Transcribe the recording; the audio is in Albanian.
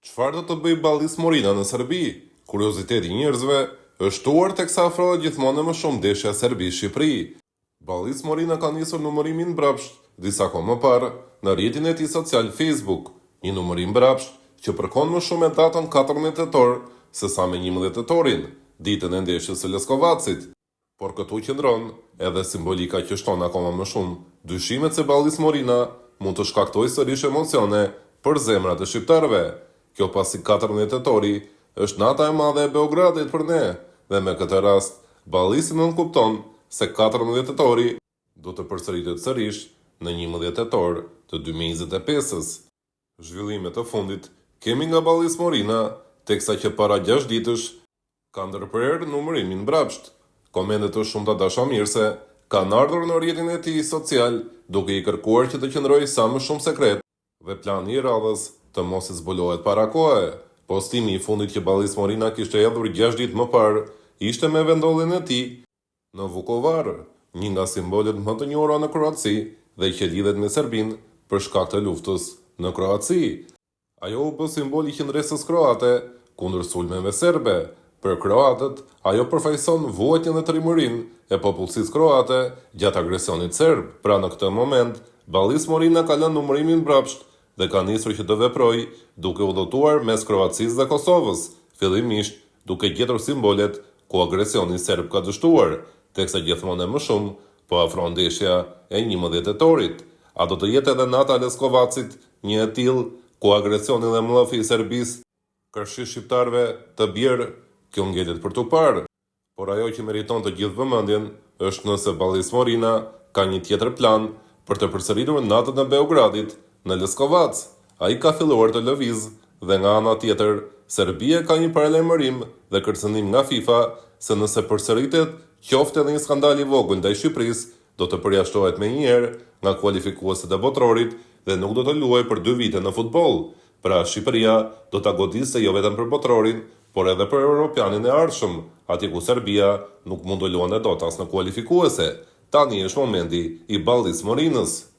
Çfarë do të bëj Ballis Morina në Serbi? Kurioziteti i njerëzve është shtuar teksa afrohet gjithmonë më shumë ndeshja Serbi-Shqipëri. Ballis Morina ka nisur numërimin mbrapsht disa kohë më parë në rrjetin e tij social Facebook, një numërim mbrapsht që përkon më shumë me datën 14 tetor se sa me 11 tetorin, ditën e ndeshjes së Leskovacit. Por këtu qëndron edhe simbolika që shton akoma më shumë dyshimet se Ballis Morina mund të shkaktojë sërish emocione për zemrat e shqiptarëve. Kjo pasi 14 tetori është nata e madhe e Beogradit për ne, dhe me këtë rast, Ballisi nuk kupton se 14 tetori do të përsëritet sërish në 11 tetor të 2025-s. Zhvillimet e fundit kemi nga Ballis Morina, teksa që para 6 ditësh ka ndërprerë numërimin mbrapsht. Komentet të shumta dashamirëse kanë ardhur në rrjetin e tij social, duke i kërkuar që të qëndrojë sa më shumë sekret dhe plani i radhës të mos i zbulohet para kohe. Postimi i fundit që Ballis Morina kishte hedhur 6 ditë më parë ishte me vendolljen e tij në Vukovar, një nga simbolet më të njohura në Kroaci dhe që lidhet me Serbinë për shkak të luftës në Kroaci. Ajo u bë simbol i qendresës kroate kundër sulmeve serbe. Për kroatët, ajo përfaqëson vuajtjen dhe trimërinë e popullsisë kroate gjatë agresionit serb. Pra në këtë moment, Ballis Morina ka lënë numërimin mbrapsht dhe ka nisur që të veprojë duke udhëtuar mes Kroacisë dhe Kosovës, fillimisht duke gjetur simbolet ku agresioni serb ka dështuar, teksa gjithmonë më shumë po afron ndeshja e 11 tetorit. A do të jetë edhe nata e Leskovacit një e tillë ku agresioni dhe mllëfi i Serbisë kërshi shqiptarëve të bjerë? Kjo ngjelet për tu parë. Por ajo që meriton të gjithë vëmendjen është nëse Ballis Morina ka një tjetër plan për të përsëritur natën e Beogradit në Leskovac. Ai ka filluar të lëviz dhe nga ana tjetër, Serbia ka një paralajmërim dhe kërcënim nga FIFA se nëse përsëritet qoftë edhe një skandal i vogël ndaj Shqipërisë, do të përjashtohet menjëherë nga kualifikuesit e botrorit dhe nuk do të luajë për 2 vite në futboll. Pra Shqipëria do ta godiste jo vetëm për botrorin, por edhe për europianin e ardhshëm, aty ku Serbia nuk mund të luante dot as në kualifikuese. Tani është momenti i Ballis Morinës.